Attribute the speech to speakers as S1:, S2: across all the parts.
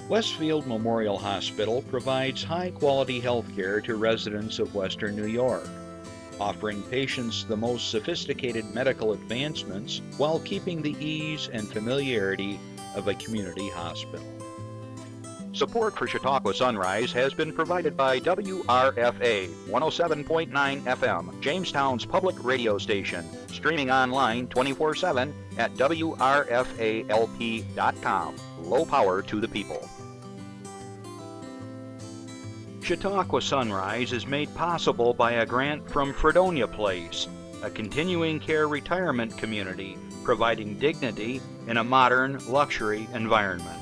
S1: Westfield Memorial Hospital provides high-quality health care to residents of Western New York, offering patients the most sophisticated medical advancements while keeping the ease and familiarity of a community hospital. Support for Chautauqua Sunrise has been provided by WRFA 107.9 FM, Jamestown's public radio station, streaming online 24/7 at WRFALP.com. Low power to the people. Chautauqua Sunrise is made possible by a grant from Fredonia Place, a continuing care retirement community providing dignity in a modern luxury environment.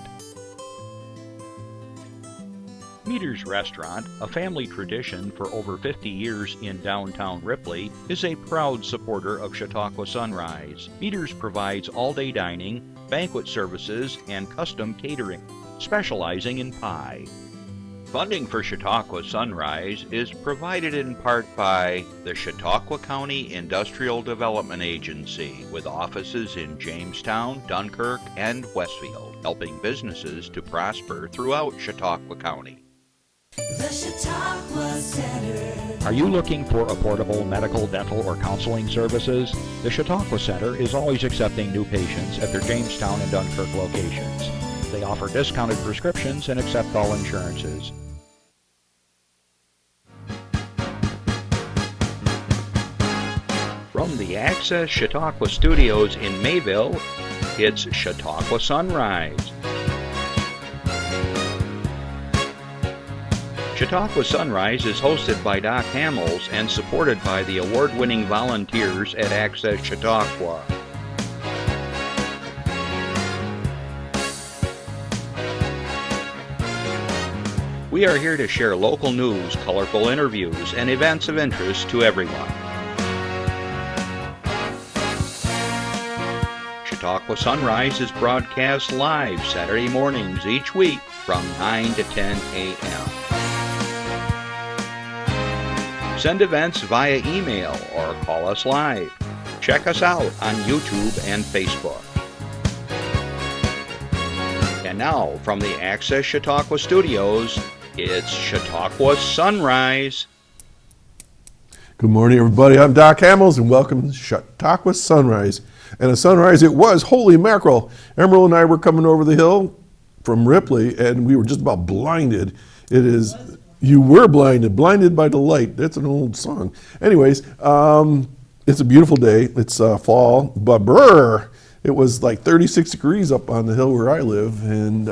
S1: Meter's Restaurant, a family tradition for over 50 years in downtown Ripley, is a proud supporter of Chautauqua Sunrise. Meter's provides all-day dining, banquet services, and custom catering, specializing in pie. Funding for Chautauqua Sunrise is provided in part by the Chautauqua County Industrial Development Agency, with offices in Jamestown, Dunkirk, and Westfield, helping businesses to prosper throughout Chautauqua County.
S2: The Chautauqua Center.
S1: Are you looking for affordable medical, dental, or counseling services? The Chautauqua Center is always accepting new patients at their Jamestown and Dunkirk locations. They offer discounted prescriptions and accept all insurances. From the Access Chautauqua Studios in Mayville, it's Chautauqua Sunrise. Chautauqua Sunrise is hosted by Doc Hamels and supported by the award-winning volunteers at Access Chautauqua. We are here to share local news, colorful interviews, and events of interest to everyone. Chautauqua Sunrise is broadcast live Saturday mornings each week from 9 to 10 a.m. Send events via email or call us live. Check us out on YouTube and Facebook. And now, from the Access Chautauqua Studios, it's Chautauqua Sunrise.
S3: Good morning, everybody. I'm Doc Hamels, and welcome to Chautauqua Sunrise. And a sunrise it was. Holy mackerel. Emerald and I were coming over the hill from Ripley, and we were just about blinded. It is... You were blinded by the light. That's an old song. Anyways, it's a beautiful day. It's fall, but it was like 36 degrees up on the hill where I live, and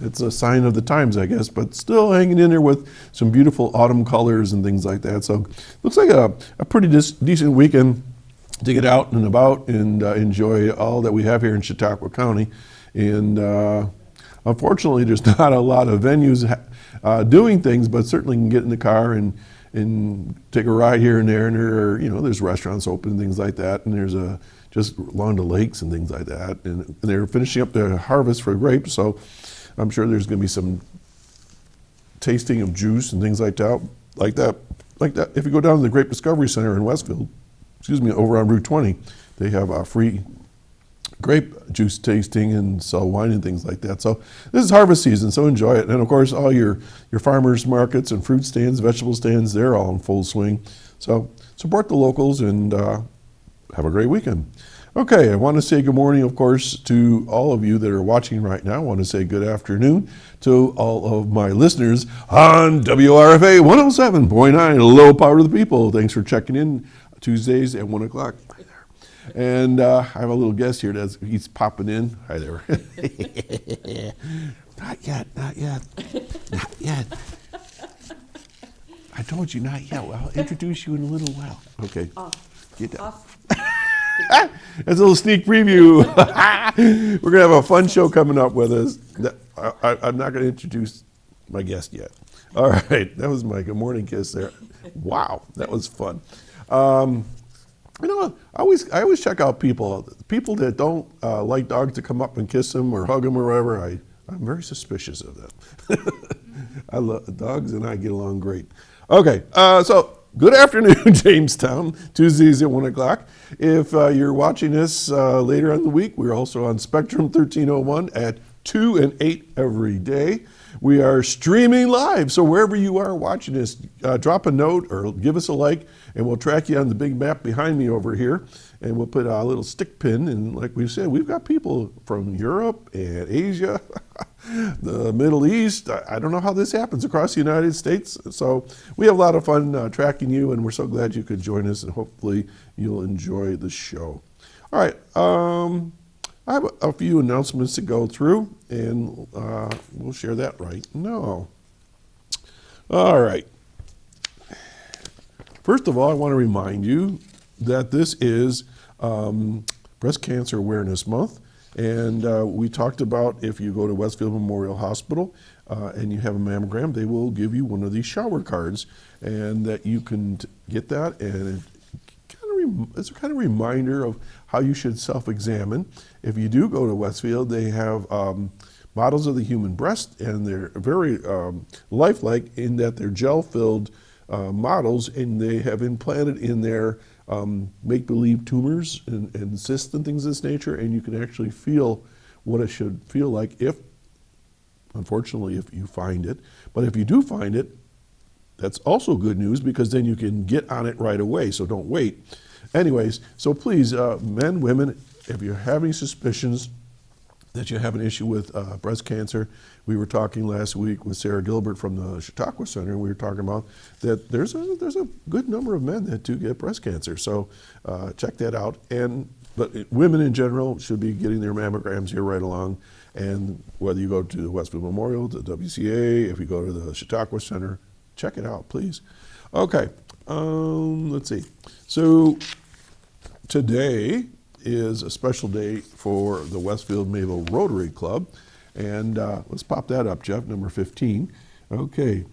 S3: it's a sign of the times, I guess, but still hanging in there with some beautiful autumn colors and things like that. So looks like a pretty decent weekend to get out and about and enjoy all that we have here in Chautauqua County. And unfortunately, there's not a lot of venues doing things, but certainly can get in the car and take a ride here and there. And there's restaurants open and things like that. And there's just along the lakes and things like that. And they're finishing up their harvest for grapes, so I'm sure there's going to be some tasting of juice and things like that. If you go down to the Grape Discovery Center in Westfield, over on Route 20, they have a free grape juice tasting and sell wine and things like that. So this is harvest season, so enjoy it. And of course, all your farmers markets and fruit stands, vegetable stands, they're all in full swing. So support the locals and have a great weekend. Okay, I want to say good morning, of course, to all of you that are watching right now. I want to say good afternoon to all of my listeners on WRFA 107.9, Low Power to the People. Thanks for checking in Tuesdays at 1 o'clock. And I have a little guest here he's popping in. Hi there. Not yet. I told you not yet. Well, I'll introduce you in a little while. Okay. Get down. That's a little sneak preview. We're going to have a fun show coming up with us. I'm not going to introduce my guest yet. All right. That was my good morning kiss there. Wow. That was fun. I always check out people that don't like dogs to come up and kiss them or hug them or whatever. I'm very suspicious of that. I love dogs and I get along great. Okay, so good afternoon, Jamestown. Tuesdays at 1 o'clock. If you're watching this later in the week, we're also on Spectrum 1301 at 2 and 8 every day. We are streaming live, so wherever you are watching this, drop a note or give us a like, and we'll track you on the big map behind me over here, and we'll put a little stick pin. And like we said, we've got people from Europe and Asia, the Middle East. I don't know how this happens across the United States, so we have a lot of fun tracking you, and we're so glad you could join us, and hopefully you'll enjoy the show. All right. I have a few announcements to go through, and we'll share that right now. All right. First of all, I want to remind you that this is Breast Cancer Awareness Month, and we talked about if you go to Westfield Memorial Hospital and you have a mammogram, they will give you one of these shower cards, and that you can get that, and it's a kind of reminder of how you should self-examine. If you do go to Westfield, they have models of the human breast, and they're very lifelike in that they're gel-filled models, and they have implanted in there make-believe tumors and cysts and things of this nature, and you can actually feel what it should feel like if, unfortunately, if you find it. But if you do find it, that's also good news, because then you can get on it right away, so don't wait. Anyways, so please, men, women, if you're having suspicions that you have an issue with breast cancer, we were talking last week with Sarah Gilbert from the Chautauqua Center, and we were talking about that there's a good number of men that do get breast cancer, so check that out. But women in general should be getting their mammograms here right along, and whether you go to the Westfield Memorial, the WCA, if you go to the Chautauqua Center, check it out, please. Okay, let's see. So today is a special day for the Westfield Mayville Rotary Club, and let's pop that up, Jeff, number 15. Okay,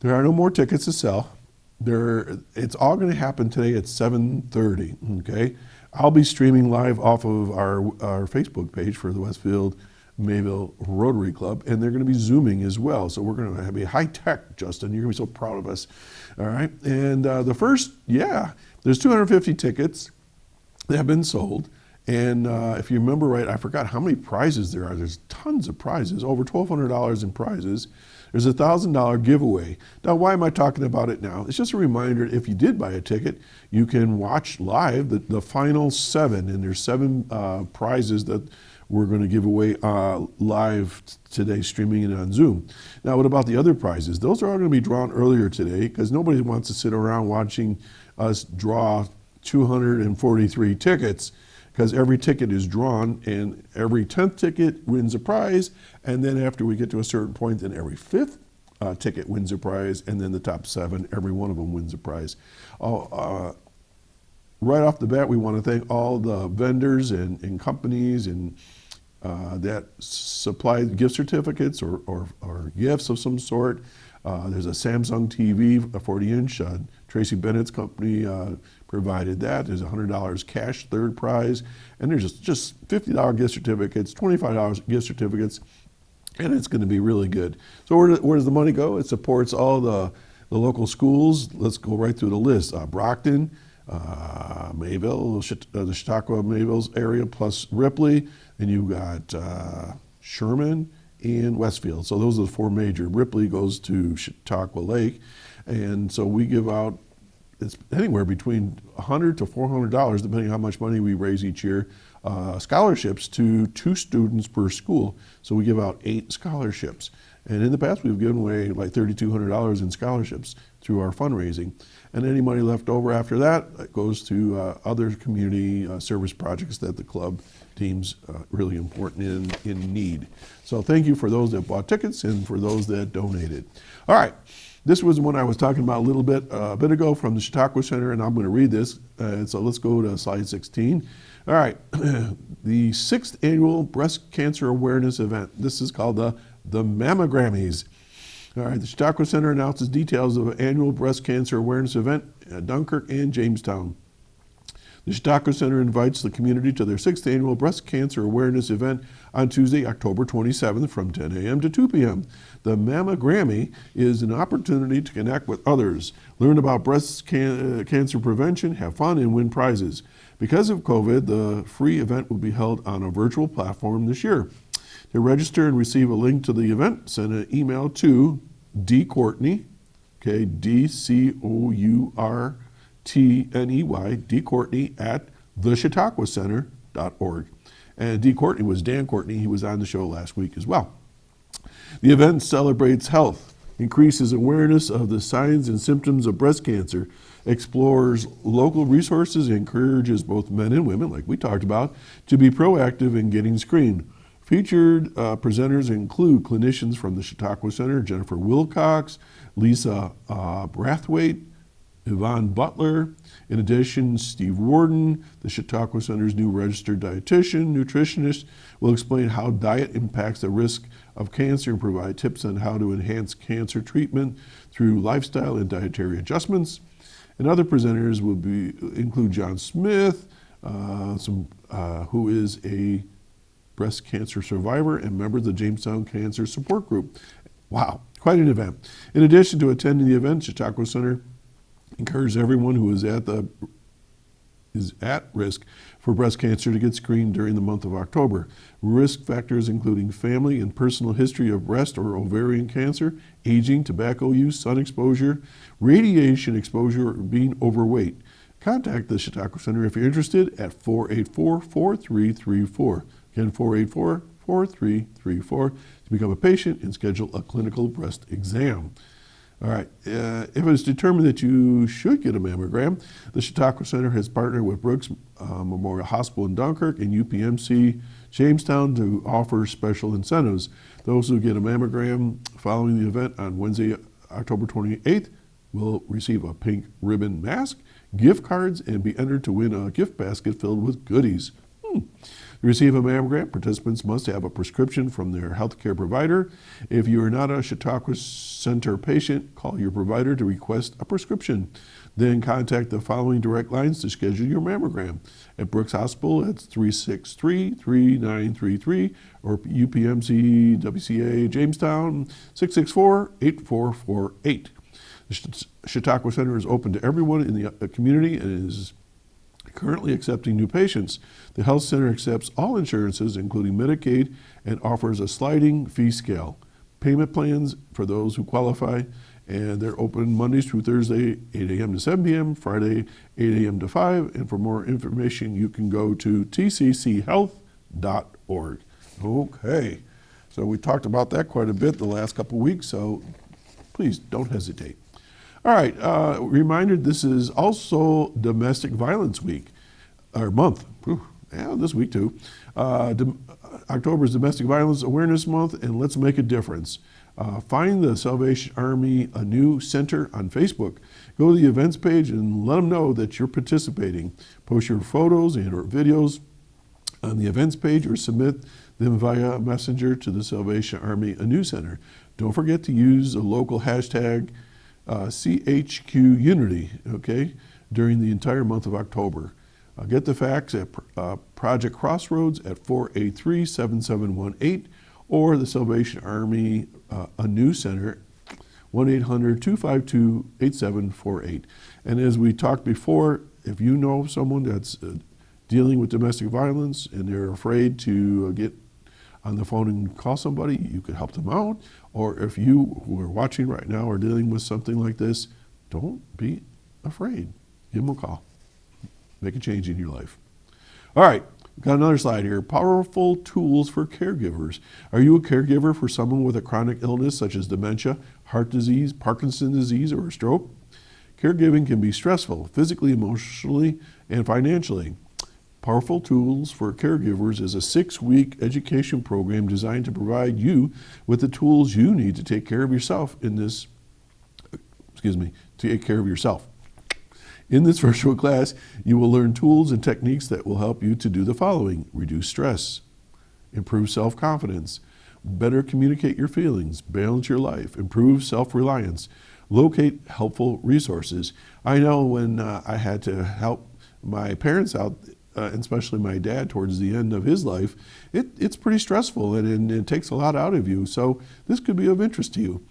S3: there are no more tickets to sell. It's all going to happen today at 7:30. Okay, I'll be streaming live off of our Facebook page for the Westfield Mayville Rotary Club, and they're going to be Zooming as well. So we're going to be high tech, Justin. You're going to be so proud of us. All right, and there's 250 tickets that have been sold, and if you remember right, I forgot how many prizes there are. There's tons of prizes, over $1,200 in prizes. There's a $1,000 giveaway. Now, why am I talking about it now? It's just a reminder, if you did buy a ticket, you can watch live the final 7, and there's 7 prizes that we're going to give away live today, streaming it on Zoom. Now, what about the other prizes? Those are all going to be drawn earlier today, because nobody wants to sit around watching us draw 243 tickets, because every ticket is drawn, and every 10th ticket wins a prize, and then after we get to a certain point, then every 5th ticket wins a prize, and then the top 7, every one of them wins a prize. Right off the bat, we want to thank all the vendors and companies and that supply gift certificates or gifts of some sort. There's a Samsung TV, a 40-inch. Tracy Bennett's company provided that. There's $100 cash, third prize, and there's just $50 gift certificates, $25 gift certificates, and it's going to be really good. So where does the money go? It supports all the local schools. Let's go right through the list. Brockton, Mayville, the Chautauqua Mayville's area, plus Ripley, and you've got Sherman and Westfield. So those are the 4 major. Ripley goes to Chautauqua Lake, and so we give out, it's anywhere between $100 to $400, depending on how much money we raise each year, scholarships to 2 students per school. So we give out 8 scholarships. And in the past, we've given away like $3,200 in scholarships through our fundraising. And any money left over after that goes to other community service projects that the club deems really important in need. So thank you for those that bought tickets and for those that donated. All right, this was one I was talking about a bit ago from the Chautauqua Center, and I'm going to read this. So let's go to slide 16. All right, the 6th annual breast cancer awareness event. This is called the Mammogrammies. All right, the Chautauqua Center announces details of an annual breast cancer awareness event at Dunkirk and Jamestown. The Chautauqua Center invites the community to their 6th annual breast cancer awareness event on Tuesday, October 27th from 10 a.m. to 2 p.m. The Mammogrammy is an opportunity to connect with others, learn about breast cancer prevention, have fun, and win prizes. Because of COVID, the free event will be held on a virtual platform this year. To register and receive a link to the event, send an email to dcourtney, okay, D-C-O-U-R-T-N-E-Y, dcourtney at thechautauquacenter.org. And D. Courtney was Dan Courtney. He was on the show last week as well. The event celebrates health, increases awareness of the signs and symptoms of breast cancer, explores local resources, and encourages both men and women, like we talked about, to be proactive in getting screened. Featured presenters include clinicians from the Chautauqua Center, Jennifer Wilcox, Lisa Brathwaite, Yvonne Butler. In addition, Steve Warden, the Chautauqua Center's new registered dietitian, nutritionist, will explain how diet impacts the risk of cancer and provide tips on how to enhance cancer treatment through lifestyle and dietary adjustments. And other presenters will include John Smith, who is a breast cancer survivor and member of the Jamestown Cancer Support Group. Wow, quite an event. In addition to attending the event, Chautauqua Center encourages everyone who is at risk for breast cancer to get screened during the month of October. Risk factors including family and personal history of breast or ovarian cancer, aging, tobacco use, sun exposure, radiation exposure, or being overweight. Contact the Chautauqua Center if you're interested at 484-4334. Again, 484-4334 to become a patient and schedule a clinical breast exam. All right, if it is determined that you should get a mammogram, the Chautauqua Center has partnered with Brooks Memorial Hospital in Dunkirk and UPMC Jamestown to offer special incentives. Those who get a mammogram following the event on Wednesday, October 28th, will receive a pink ribbon mask, gift cards, and be entered to win a gift basket filled with goodies. To receive a mammogram, participants must have a prescription from their healthcare provider. If you are not a Chautauqua Center patient, call your provider to request a prescription. Then contact the following direct lines to schedule your mammogram. At Brooks Hospital, it's 363-3933, or UPMC WCA Jamestown, 664-8448. The Chautauqua Center is open to everyone in the community and is currently accepting new patients. The health center accepts all insurances, including Medicaid, and offers a sliding fee scale. Payment plans for those who qualify, and they're open Mondays through Thursday, 8 a.m. to 7 p.m., Friday, 8 a.m. to 5, and for more information, you can go to tcchealth.org. Okay, so we talked about that quite a bit the last couple of weeks, so please don't hesitate. All right, reminder, this is also Domestic Violence Week, or month. This week too. October is Domestic Violence Awareness Month, and let's make a difference. Find the Salvation Army a new center on Facebook. Go to the events page and let them know that you're participating. Post your photos and or videos on the events page or submit them via messenger to the Salvation Army a new center. Don't forget to use the local hashtag CHQUnity, okay, during the entire month of October. Get the facts at Project Crossroads at 483-7718 or the Salvation Army a new center, 1-800-252-8748. And as we talked before, if you know someone that's dealing with domestic violence and they're afraid to get on the phone and call somebody, you could help them out. Or if you who are watching right now are dealing with something like this, don't be afraid. Give them a call. Make a change in your life. All right, we've got another slide here. Powerful tools for caregivers. Are you a caregiver for someone with a chronic illness such as dementia, heart disease, Parkinson's disease, or a stroke? Caregiving can be stressful, physically, emotionally, and financially. Powerful Tools for Caregivers is a 6-week education program designed to provide you with the tools you need to take care of yourself in this, take care of yourself. In this virtual class, you will learn tools and techniques that will help you to do the following: reduce stress, improve self-confidence, better communicate your feelings, balance your life, improve self-reliance, locate helpful resources. I know when I had to help my parents out, especially my dad towards the end of his life, it's pretty stressful and it takes a lot out of you. So this could be of interest to you.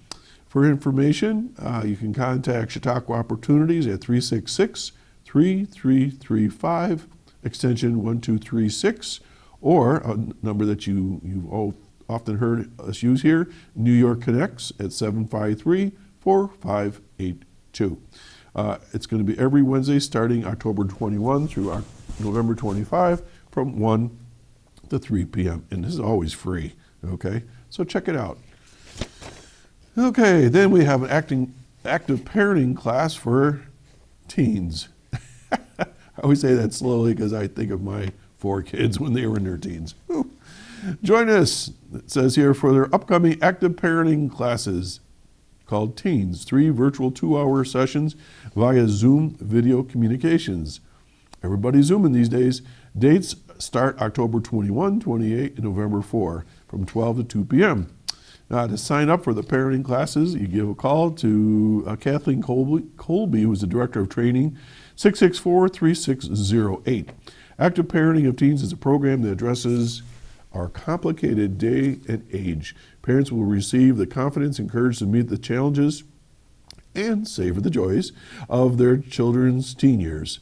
S3: For information, you can contact Chautauqua Opportunities at 366-3335, extension 1236, or a number that you've often heard us use here, New York Connects at 753-4582. It's going to be every Wednesday starting October 21 through November 25 from 1 to 3 p.m. And this is always free, okay? So check it out. Okay, then we have an active parenting class for teens. I always say that slowly because I think of my 4 kids when they were in their teens. Woo. Join us, it says here, for their upcoming active parenting classes called Teens, 3 virtual 2-hour sessions via Zoom video communications. Everybody's Zooming these days. Dates start October 21, 28, and November 4 from 12 to 2 p.m. Now, to sign up for the parenting classes, you give a call to Kathleen Colby, who is the Director of Training, 664-3608. Active Parenting of Teens is a program that addresses our complicated day and age. Parents will receive the confidence and courage to meet the challenges and savor the joys of their children's teen years.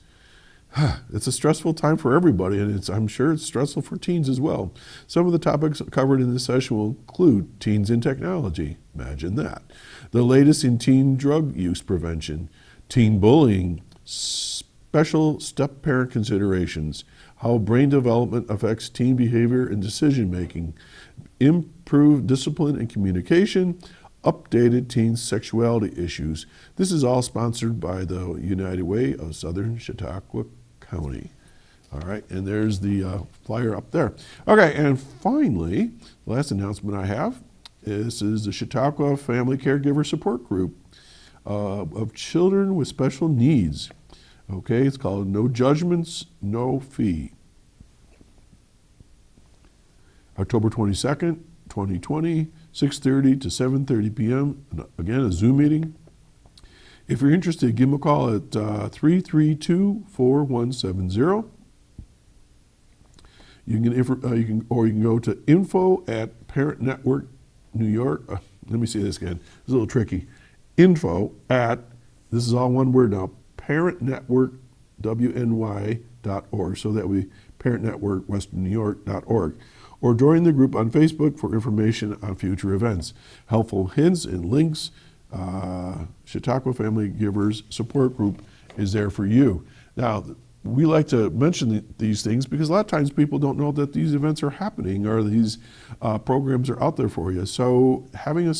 S3: It's a stressful time for everybody, and I'm sure it's stressful for teens as well. Some of the topics covered in this session will include teens in technology. Imagine that. The latest in teen drug use prevention, teen bullying, special step-parent considerations, how brain development affects teen behavior and decision-making, improved discipline and communication, updated teen sexuality issues. This is all sponsored by the United Way of Southern Chautauqua County. All right, and there's the flyer up there. Okay, and finally, the last announcement I have, this is the Chautauqua Family Caregiver Support Group of children with special needs. Okay, it's called No Judgments, No Fee. October 22nd, 2020, 6:30 to 7:30 p.m. Again, a Zoom meeting. If you're interested, give them a call at 332-4170. You can go to info@Parent Network New York. Let me say this again. It's a little tricky. Info@, this is all one word now, parentnetworkwny.org. So that would be parentnetworkwesternNewYork.org. Or join the group on Facebook for information on future events. Helpful hints and links. Chautauqua Family Givers Support Group is there for you. Now, we like to mention these things because a lot of times people don't know that these events are happening or these programs are out there for you. So having a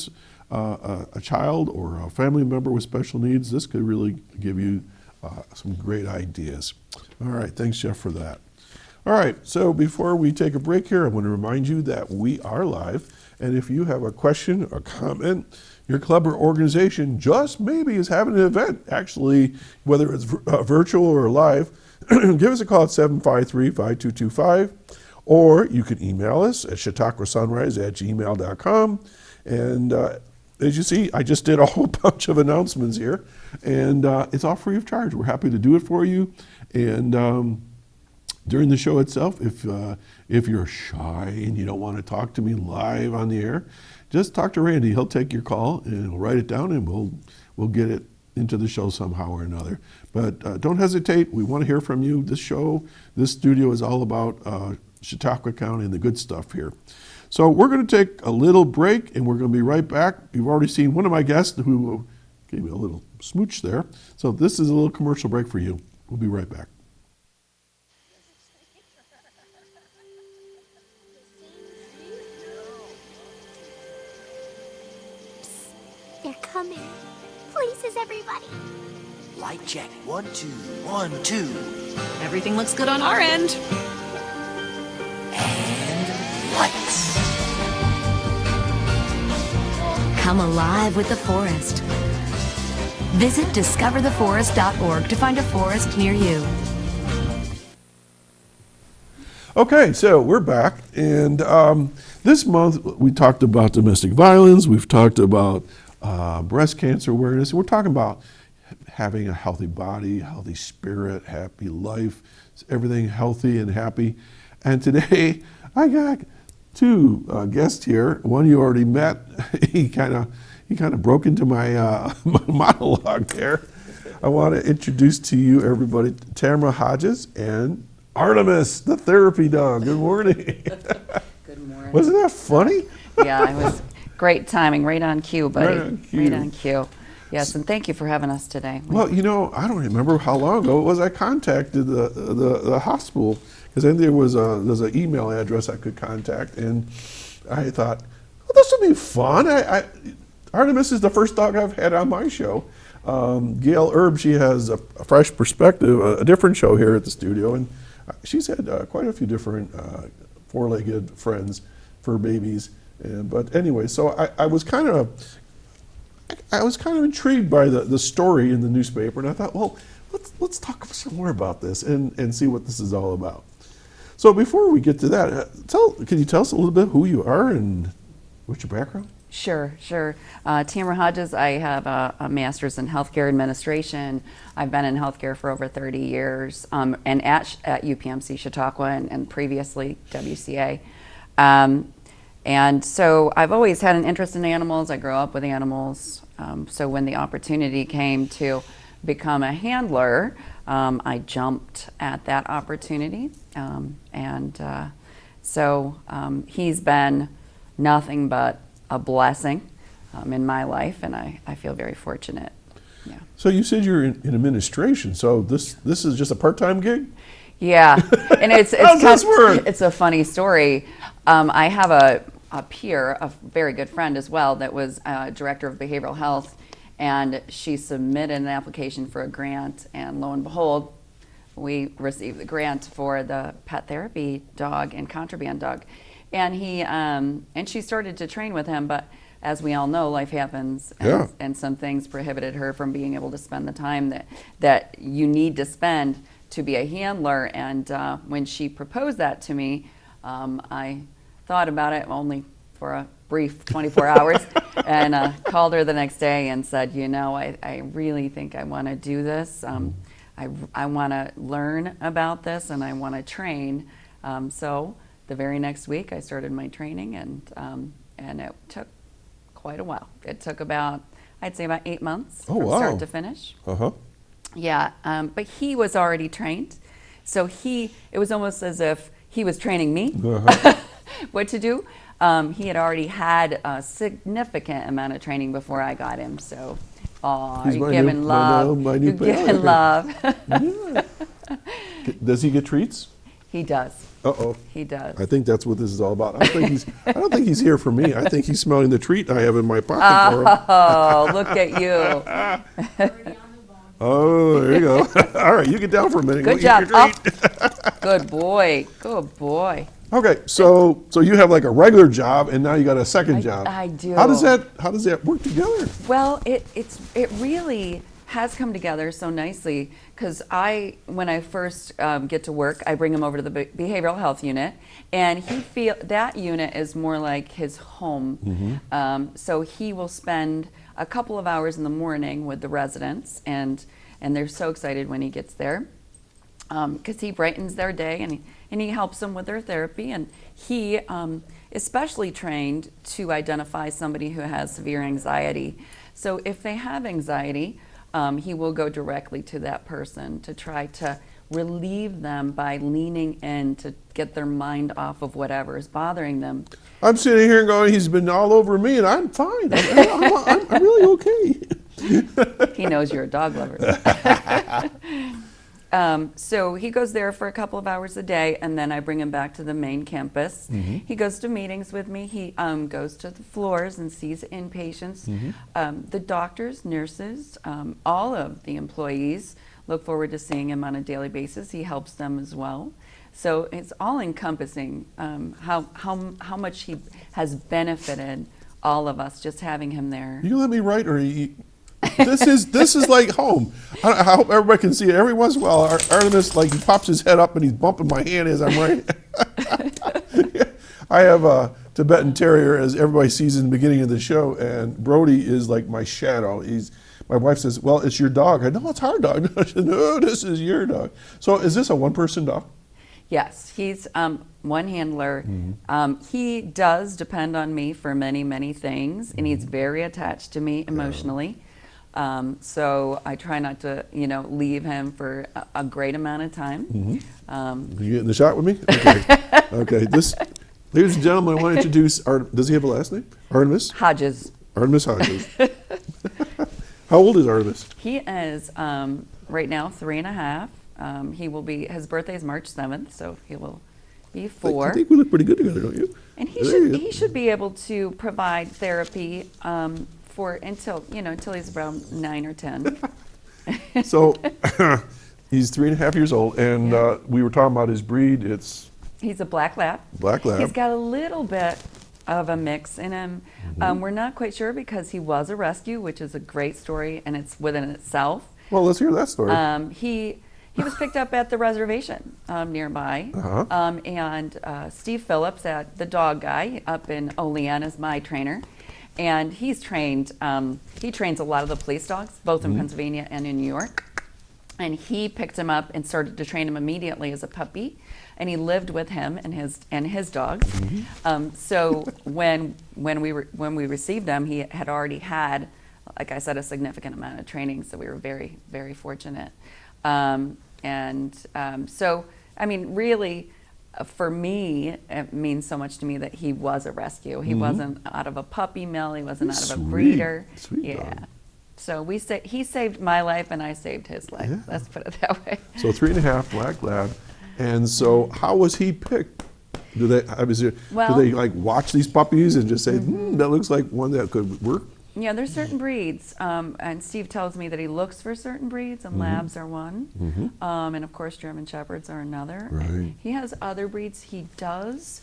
S3: child or a family member with special needs, this could really give you some great ideas. All right, thanks, Jeff, for that. All right, so before we take a break here, I want to remind you that we are live, and if you have a question or comment, your club or organization just maybe is having an event, actually, whether it's virtual or live, give us a call at 753-5225, or you can email us at chautauquasunrise@gmail.com. And as you see, I just did a whole bunch of announcements here, and it's all free of charge. We're happy to do it for you. And during the show itself, if you're shy and you don't want to talk to me live on the air, just talk to Randy. He'll take your call and he'll write it down, and we'll get it into the show somehow or another. But don't hesitate. We want to hear from you. This studio is all about Chautauqua County and the good stuff here. So we're going to take a little break, and we're going to be right back. You've already seen one of my guests who gave me a little smooch there. So this is a little commercial break for you. We'll be right back.
S4: They're coming. Places, everybody.
S2: Light check. 1, 2, 1, 2.
S5: Everything looks good on our end.
S2: And lights.
S6: Come alive with the forest. Visit discovertheforest.org to find a forest near you.
S3: Okay, so we're back, and this month we talked about domestic violence, we've talked about breast cancer awareness. We're talking about having a healthy body, healthy spirit, happy life, everything healthy and happy. And today I got 2 guests here. One you already met. He kind of broke into my monologue there. I want to introduce to you everybody Tammara Hodges and Artimus, the therapy dog. Good morning.
S7: Good
S5: anymore.
S3: Wasn't that funny?
S5: Yeah, it was great timing, right on cue, buddy.
S3: Right on cue.
S5: Right on cue. Yes, and thank you for having us today.
S3: Well, I don't remember how long ago it was I contacted the hospital, because I think there's an email address I could contact, and I thought, well, this would be fun. Artimus is the first dog I've had on my show. Gail Erb, she has a fresh perspective, a different show here at the studio, and she's had quite a few different four-legged friends for babies. But anyway, so I was kind of intrigued by the story in the newspaper, and I thought, well, let's talk some more about this and see what this is all about. So before we get to that, can you tell us a little bit who you are and what's your background?
S5: Sure. Tammara Hodges, I have a master's in healthcare administration. I've been in healthcare for over 30 years, and at UPMC Chautauqua and previously WCA. And so I've always had an interest in animals. I grew up with animals. So when the opportunity came to become a handler, I jumped at that opportunity. So he's been nothing but a blessing in my life, and I feel very fortunate. Yeah.
S3: So you said you're in administration. So this is just a part-time gig?
S5: Yeah, and it's
S3: How's this work?
S5: It's a funny story. I have a peer, a very good friend as well, that was director of behavioral health, and she submitted an application for a grant, and lo and behold, we received the grant for the pet therapy dog and contraband dog. And she started to train with him, but as we all know, life happens, and some things prohibited her from being able to spend the time that you need to spend to be a handler. And when she proposed that to me, I thought about it only for a brief 24 hours, and called her the next day and said, I really think I want to do this. I want to learn about this, and I want to train. So the very next week, I started my training, and it took quite a while. It took I'd say about 8 months from start to finish.
S3: Uh-huh.
S5: Yeah, but he was already trained, so it was almost as if he was training me what to do. He had already had a significant amount of training before I got him, so you're giving love. You're giving love.
S3: Yeah. Does he get treats?
S5: He does.
S3: Uh-oh.
S5: He does.
S3: I think that's what this is all about. I don't think he's here for me. I think he's smelling the treat I have in my pocket for him.
S5: Oh, look at you.
S3: Oh, there you go. All right, you get down for a minute.
S5: Good
S3: Go
S5: job.
S3: Eat your treat.
S5: Good boy. Good boy.
S3: Okay, so you have like a regular job, and now you got a second job.
S5: I do.
S3: How does that work together?
S5: Well, it really has come together so nicely, because when I first get to work, I bring him over to the behavioral health unit, and that unit is more like his home.
S3: Mm-hmm.
S5: So he will spend a couple of hours in the morning with the residents, and they're so excited when he gets there, because he brightens their day, and he helps them with their therapy, and he is specially trained to identify somebody who has severe anxiety. So if they have anxiety, he will go directly to that person to try to relieve them by leaning in to get their mind off of whatever is bothering them.
S3: I'm sitting here going, he's been all over me, and I'm fine. I'm really okay.
S5: He knows you're a dog lover. So he goes there for a couple of hours a day, and then I bring him back to the main campus.
S3: Mm-hmm.
S5: He goes to meetings with me. He goes to the floors and sees inpatients.
S3: Mm-hmm.
S5: The doctors, nurses, all of the employees look forward to seeing him on a daily basis. He helps them as well. So it's all encompassing how much he has benefited all of us just having him there.
S3: You let me write, or this is like home. I hope everybody can see it. Every once in a while, Artimus, like, he pops his head up and he's bumping my hand as I'm writing. I have a Tibetan Terrier, as everybody sees in the beginning of the show, and Brody is like my shadow. My wife says, well, it's your dog. I know, it's our dog. No, this is your dog. So is this a one-person dog?
S5: Yes, he's one handler.
S3: Mm-hmm.
S5: He does depend on me for many, many things, and he's very attached to me emotionally. So I try not to, leave him for a great amont of time.
S3: Mm-hmm. You getting the shot with me? Okay. Okay. This Ladies and gentlemen, I want to introduce, does he have a last name? Artimus?
S5: Hodges.
S3: Artimus Hodges. How old is Artimus?
S5: He is right now 3.5. His birthday is March 7th, so he will be 4.
S3: I think we look pretty good together, don't you?
S5: And
S3: There
S5: he should be able to provide therapy until he's around 9 or 10.
S3: So he's 3.5 years old, and we were talking about his breed.
S5: He's a black lab.
S3: Black lab.
S5: He's got a little bit of a mix in him. We're not quite sure because he was a rescue, which is a great story, and it's within itself.
S3: Well, let's hear that story.
S5: He was picked up at the reservation nearby, and Steve Phillips, the dog guy up in Olean, is my trainer, and he's trained. He trains a lot of the police dogs, both in Pennsylvania and in New York. And he picked him up and started to train him immediately as a puppy, and he lived with him and his dogs. So when we received him, he had already had, like I said, a significant amount of training. So we were very, very fortunate. So I mean, really, for me, it means so much to me that he was a rescue. He wasn't out of a puppy mill. He wasn't out of a breeder.
S3: Sweet dog.
S5: So he saved my life and I saved his life.
S3: Yeah.
S5: Let's put it that way.
S3: So 3.5 black lab, and so how was he picked? Do they like watch these puppies and just say, that looks like one that could work?
S5: Yeah, there's certain breeds, and Steve tells me that he looks for certain breeds, and labs are one, and of course German Shepherds are another.
S3: Right.
S5: He has other breeds he does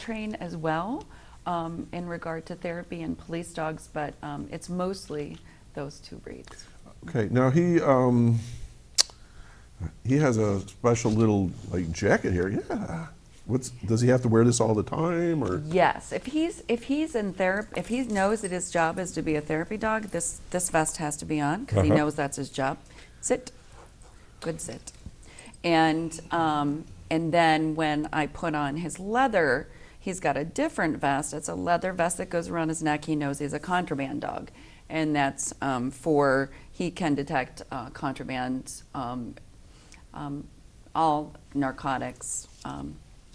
S5: train as well in regard to therapy and police dogs, but it's mostly those 2 breeds.
S3: Okay, now he has a special little like jacket here. Yeah. Does he have to wear this all the time, or?
S5: Yes, if he's in therapy, if he knows that his job is to be a therapy dog, this vest has to be on because he knows that's his job. Sit, good sit, and then when I put on his leather, he's got a different vest. It's a leather vest that goes around his neck. He knows he's a contraband dog, and that's he can detect contraband, all narcotics.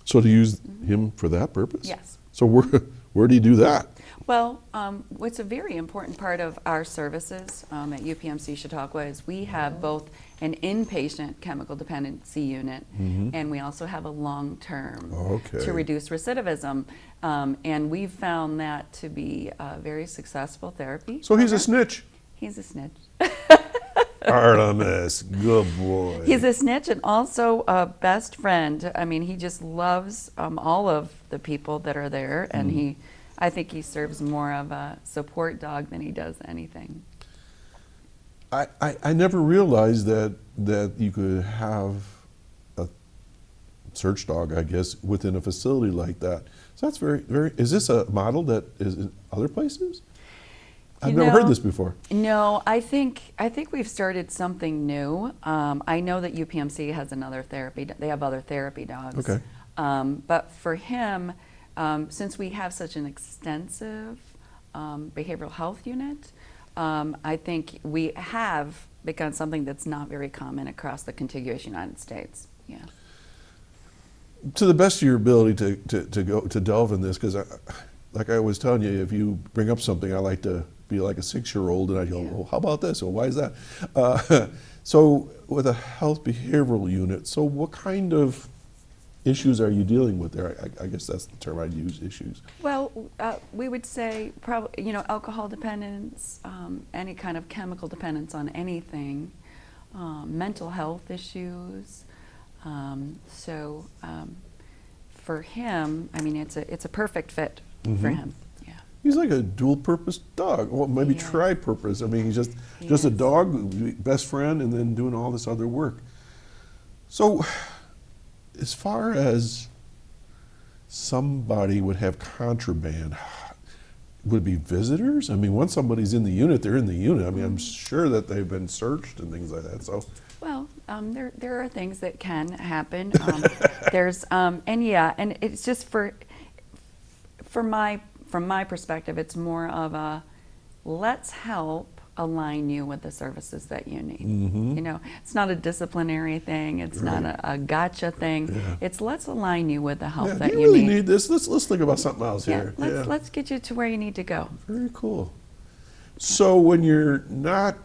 S3: So to use him for that purpose?
S5: Yes.
S3: So where do you do that?
S5: Well, what's a very important part of our services at UPMC Chautauqua is we have both an inpatient chemical dependency unit, and we also have a long-term to reduce recidivism. And we've found that to be a very successful therapy.
S3: So he's a snitch.
S5: He's a snitch.
S3: Artimus, good boy.
S5: He's a snitch and also a best friend. I mean, he just loves all of the people that are there, and I think he serves more of a support dog than he does anything.
S3: I never realized that you could have a search dog, I guess, within a facility like that. So that's very, very. Is this a model that is in other places? I've never heard this before.
S5: No, I think we've started something new. I know that UPMC has another therapy. They have other therapy dogs.
S3: Okay.
S5: But for him, since we have such an extensive behavioral health unit, I think we have begun something that's not very common across the contiguous United States. Yeah.
S3: To the best of your ability to delve in this, because like I was telling you, if you bring up something, I like to be like a 6-year-old, and I go, well, how about this? Well, why is that? So with a health behavioral unit, so what kind of issues are you dealing with there? I guess that's the term I'd use, issues.
S5: Well, we would say probably, alcohol dependence, any kind of chemical dependence on anything, mental health issues. So for him, I mean, it's a perfect fit for him. Yeah.
S3: He's like a dual-purpose dog. Well, maybe tri-purpose. I mean, he's just a dog, best friend, and then doing all this other work. So, as far as somebody would have contraband, would it be visitors? I mean, once somebody's in the unit, they're in the unit. I mean, I'm sure that they've been searched and things like that. So.
S5: Well, there are things that can happen. And it's just from my perspective, it's more of a let's help align you with the services that you need. You know, it's not a disciplinary thing. It's not a gotcha thing. It's let's align you with the help
S3: Yeah,
S5: that
S3: do
S5: you
S3: you really
S5: need.
S3: need this? Let's think about something else here.
S5: Let's get you to where you need to go.
S3: Very cool. So when you're not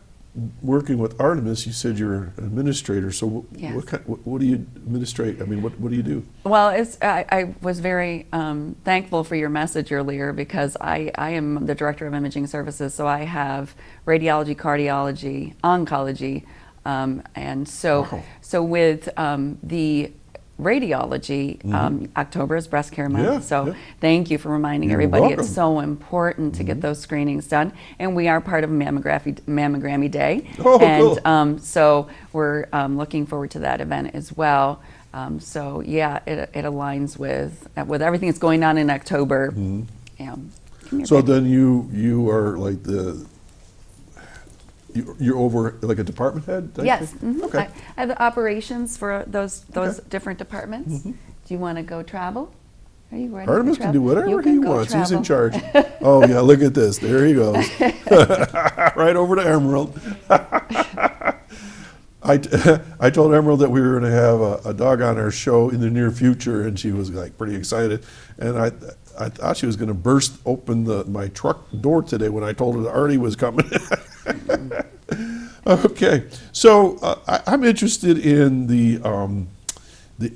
S3: working with Artimus, you said you're an administrator. So
S5: Yes.
S3: what do you administrate? I mean, what do you do?
S5: Well, I was very thankful for your message earlier because I am the director of imaging services, so I have radiology, cardiology, oncology, and so
S3: Wow.
S5: so with the radiology, October is breast care month,
S3: Yeah,
S5: so
S3: yeah.
S5: thank you for reminding
S3: You're
S5: everybody
S3: welcome.
S5: it's so important to get those screenings done, and we are part of Mammogrammy Day,
S3: Oh,
S5: and
S3: cool.
S5: so we're looking forward to that event as well. So yeah, it aligns with everything that's going on in October.
S3: So then you are like you're over like a department head? type
S5: Yes.
S3: thing? Okay.
S5: I have the operations for those
S3: Okay.
S5: different departments. Do you want to go travel? Are you ready?
S3: Artimus
S5: to
S3: can do
S5: travel?
S3: whatever
S5: You
S3: he
S5: can go
S3: wants. He's in
S5: travel.
S3: charge. Oh yeah, look at this. There he goes. Right over to Emerald. I told Emerald that we were going to have a dog on our show in the near future, and she was like pretty excited. And I thought she was going to burst open my truck door today when I told her that Artie was coming. Okay, so I'm interested in the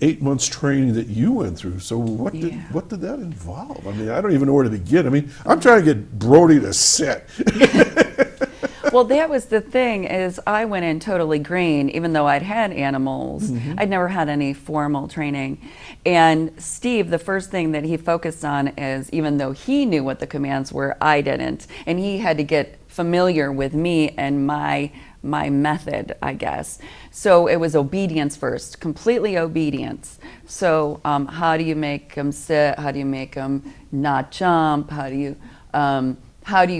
S3: 8 months training that you went through. So what did that involve? I mean, I don't even know where to begin. I mean, I'm trying to get Brody to sit.
S5: Well, that was the thing is I went in totally green, even though I'd had animals. I'd never had any formal training. And Steve, the first thing that he focused on is even though he knew what the commands were, I didn't. And he had to get familiar with me and my method, I guess. So it was obedience first, completely obedience. So how do you make them sit? How do you make them not jump? How do you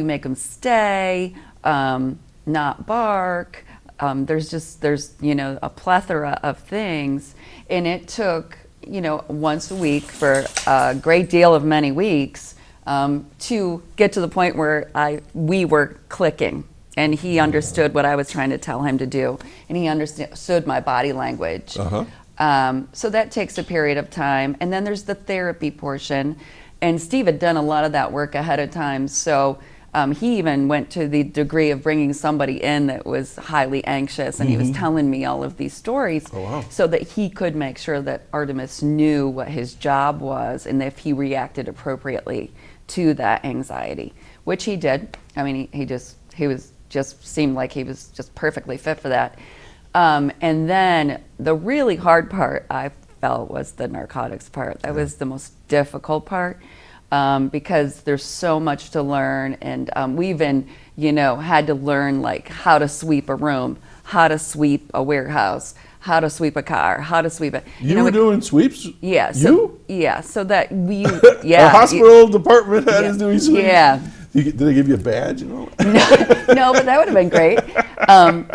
S5: make them stay? Not bark. There's a plethora of things, and it took once a week for a great deal of many weeks to get to the point where we were clicking, and he understood what I was trying to tell him to do, and he understood my body language. So that takes a period of time, and then there's the therapy portion, and Steve had done a lot of that work ahead of time, so. He even went to the degree of bringing somebody in that was highly anxious, and he was telling me all of these stories so that he could make sure that Artimus knew what his job was and if he reacted appropriately to that anxiety, which he did. I mean, he was just seemed like he was just perfectly fit for that. And then the really hard part I felt was the narcotics part. That was the most difficult part. Because there's so much to learn, and we even, had to learn like how to sweep a room, how to sweep a warehouse, how to sweep a car, how to sweep it.
S3: You were doing sweeps?
S5: Yeah. So that we,
S3: A hospital department head is doing sweeps?
S5: Yeah.
S3: Did they give you a badge and all?
S5: No, but that would have been great.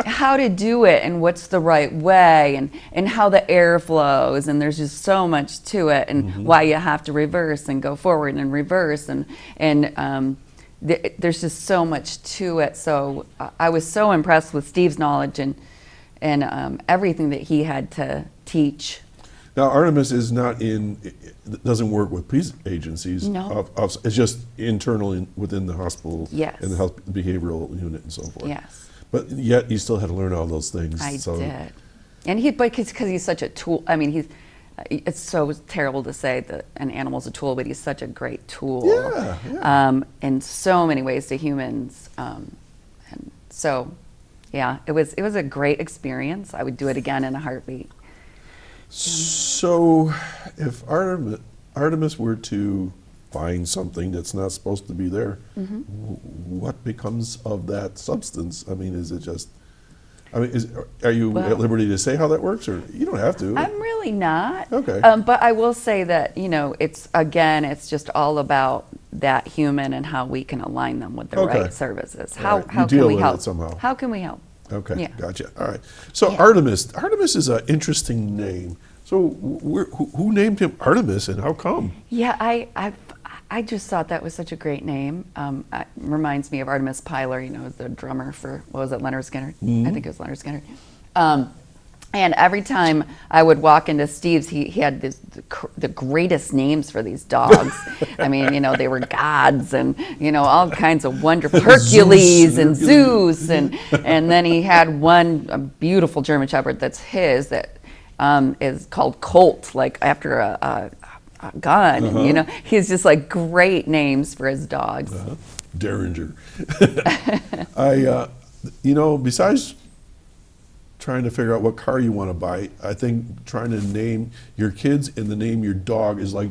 S5: How to do it and what's the right way and how the air flows, and there's just so much to it, and why you have to reverse and go forward and reverse, and there's just so much to it. So I was so impressed with Steve's knowledge and everything that he had to teach.
S3: Now, Artimus is doesn't work with police agencies.
S5: No.
S3: It's just internal within the hospital
S5: Yes.
S3: and the health behavioral unit and so forth.
S5: Yes.
S3: But yet you still had to learn all those things.
S5: I did. And because he's such a tool. I mean, it's so terrible to say that an animal's a tool, but he's such a great tool.
S3: Yeah.
S5: In so many ways to humans. And so, yeah, it was a great experience. I would do it again in a heartbeat.
S3: So if Artimus were to find something that's not supposed to be there, what becomes of that substance? I mean, is it just... are you at liberty to say how that works, or you don't have to?
S5: I'm really not.
S3: Okay.
S5: But I will say that, it's just all about that human and how we can align them with the
S3: Okay.
S5: right services.
S3: All
S5: How
S3: right. You
S5: can
S3: deal
S5: we
S3: with
S5: help?
S3: it somehow.
S5: How can we help?
S3: Okay,
S5: Yeah.
S3: gotcha. All right. So
S5: Yeah.
S3: Artimus is an interesting name. So who named him Artimus, and how come?
S5: Yeah, I just thought that was such a great name. Reminds me of Artimus Pyler, the drummer for, what was it, Leonard Skinner? I think it was Leonard Skinner. And every time I would walk into Steve's, he had the greatest names for these dogs. I mean, they were gods and, all kinds of wonderful, Hercules and Zeus. And then he had a beautiful German Shepherd that's his that is called Colt, like after a gun. And, he's just like great names for his dogs.
S3: Derringer. Besides trying to figure out what car you want to buy, I think trying to name your kids and to name your dog is like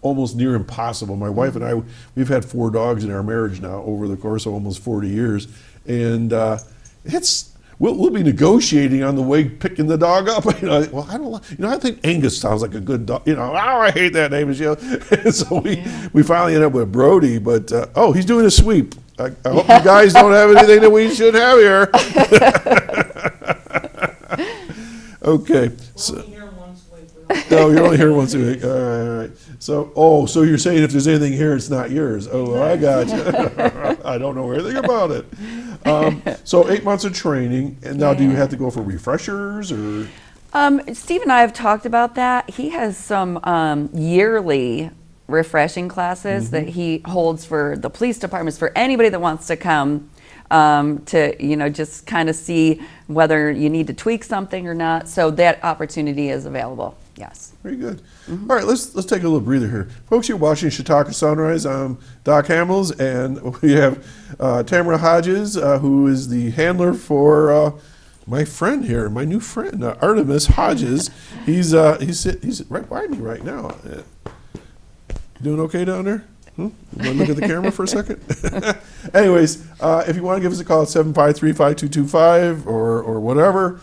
S3: almost near impossible. My wife and I, we've had 4 dogs in our marriage now over the course of almost 40 years, and we'll be negotiating on the way picking the dog up. Well, I don't, I think Angus sounds like a good dog. I hate that name. And so we finally ended up with Brody, but he's doing a sweep. I hope you guys don't have anything that we should have here. Okay. So, you're only here once a week. All right. So you're saying if there's anything here, it's not yours. Oh, well, I got you. I don't know anything about it. So 8 months of training, and now do you have to go for refreshers or?
S5: Steve and I have talked about that. He has some yearly refreshing classes that he holds for the police departments, for anybody that wants to come to just kind of see whether you need to tweak something or not. So that opportunity is available. Yes.
S3: Very good. All right, let's take a little breather here, folks. You're watching Chautauqua Sunrise. I'm Doc Hamels, and we have Tammara Hodges, who is the handler for my friend here, my new friend, Artimus Hodges. He's right by me right now. You doing okay down there? You want to look at the camera for a second? Anyways, if you want to give us a call at 753-5225 or whatever,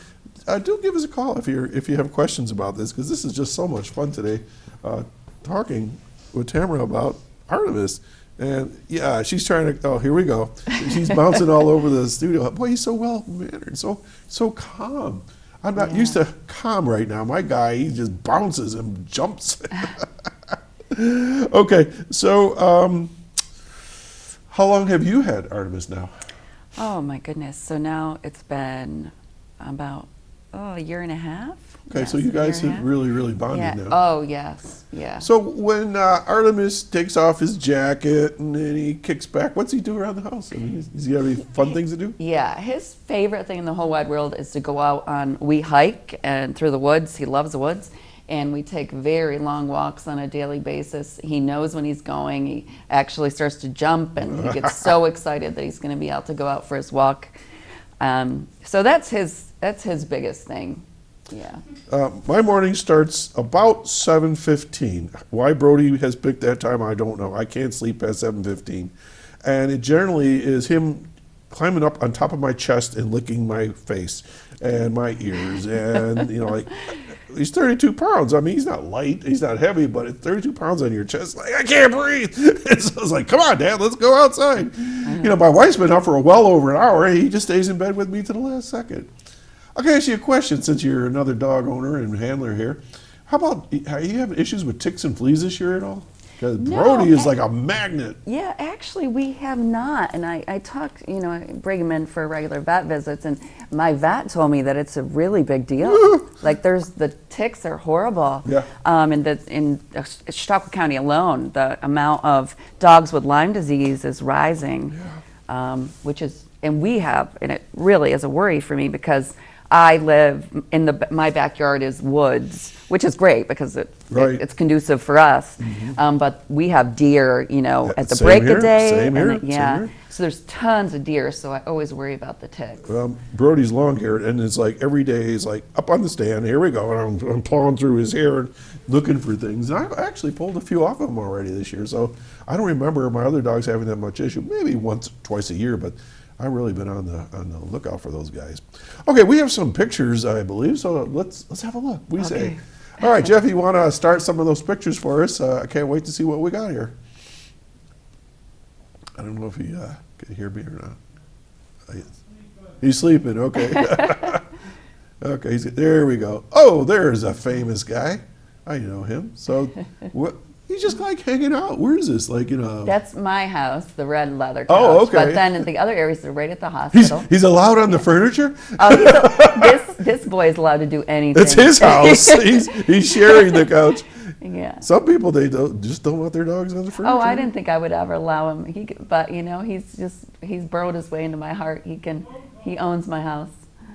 S3: do give us a call if you have questions about this, because this is just so much fun today, talking with Tammara about Artimus. And yeah, she's trying to, here we go. She's bouncing all over the studio. Boy, he's so well-mannered, so calm. I'm not used to calm right now. My guy, he just bounces and jumps. Okay, so how long have you had Artimus now?
S5: Oh my goodness! So now it's been about a year and a half.
S3: Okay,
S5: yes,
S3: so you guys have really bonded now.
S5: Oh yes, yeah.
S3: So when Artimus takes off his jacket and then he kicks back, what's he do around the house? I mean, is he got any fun things to do?
S5: Yeah, his favorite thing in the whole wide world is to go out we hike and through the woods. He loves the woods. And we take very long walks on a daily basis. He knows when he's going. He actually starts to jump, and he gets so excited that he's going to be out to go out for his walk. So that's his biggest thing. Yeah.
S3: My morning starts about 7:15. Why Brody has picked that time, I don't know. I can't sleep past 7:15, and it generally is him climbing up on top of my chest and licking my face and my ears, and he's 32 pounds. I mean, he's not light, he's not heavy, but it's 32 pounds on your chest. Like, I can't breathe. And so I was like, come on, Dad, let's go outside. My wife's been up for well over an hour. He just stays in bed with me to the last second. I can ask you a question, since you're another dog owner and handler here. How about, are you having issues with ticks and fleas this year at all? Because Brody is like a magnet.
S5: Yeah, actually, we have not. And I talked, I bring him in for regular vet visits, and my vet told me that it's a really big deal. Like, the ticks are horrible.
S3: Yeah.
S5: In Chautauqua County alone, the amount of dogs with Lyme disease is rising, which is, and it really is a worry for me, because I live my backyard is woods, which is great because it's conducive for us. But we have deer, at the break of day.
S3: Same here.
S5: So there's tons of deer. So I always worry about the ticks.
S3: Well, Brody's long-haired, and it's like every day he's like up on the stand. Here we go, and I'm plowing through his hair and looking for things. And I've actually pulled a few off of him already this year. So I don't remember my other dogs having that much issue. Maybe once, twice a year, but I've really been on the lookout for those guys. Okay, we have some pictures, I believe, so let's have a look. What do you say? All right, Jeff, you want to start some of those pictures for us? I can't wait to see what we got here. I don't know if he can hear me or not. He's sleeping, okay. Okay, there we go. Oh, there's a famous guy. I know him. So He's just like hanging out. Where is this? Like,
S5: That's my house, the red leather couch.
S3: Oh, okay.
S5: But then the other areas are right at the hospital.
S3: He's allowed on the furniture?
S5: This boy is allowed to do anything.
S3: It's his house. He's sharing the couch.
S5: Yeah.
S3: Some people, they don't want their dogs on the furniture.
S5: Oh, I didn't think I would ever allow him. But he's burrowed his way into my heart. He owns my house.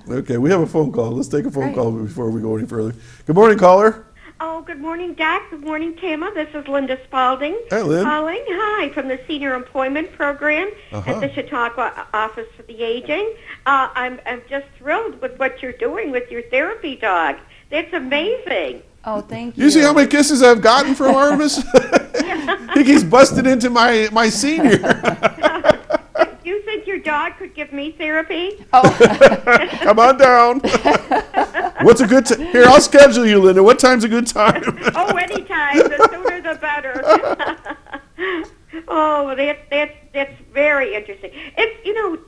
S3: Okay, we have a phone call. Let's take a phone call before we go any further. Good morning, caller.
S7: Oh, good morning, Doc. Good morning, Tama. This is Linda Spalding.
S3: Hi, Lynn.
S7: Calling. Hi, from the Senior Employment Program at the Chautauqua Office for the Aging. I'm just thrilled with what you're doing with your therapy dog. That's amazing.
S5: Oh, thank you.
S3: You see how many kisses I've gotten from Artimus? I think he's busted into my senior.
S7: You think your dog could give me therapy?
S3: Come on down. What's a good time? Here, I'll schedule you, Linda. What time's a good time?
S7: Oh, anytime. The sooner the better. Oh, that's very interesting.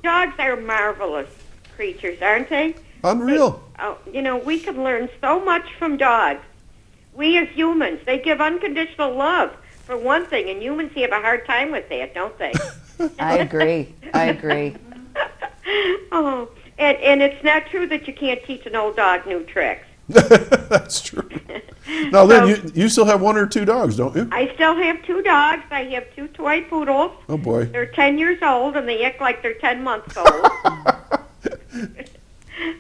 S7: Dogs are marvelous creatures, aren't they?
S3: Unreal.
S7: We can learn so much from dogs. We as humans, they give unconditional love, for one thing, and humans have a hard time with that, don't they?
S5: I agree.
S7: Oh, and it's not true that you can't teach an old dog new tricks.
S3: That's true. Now, Lynn, you still have one or two dogs, don't you?
S7: I still have two dogs. I have two toy poodles.
S3: Oh, boy.
S7: They're 10 years old, and they act like they're 10 months old.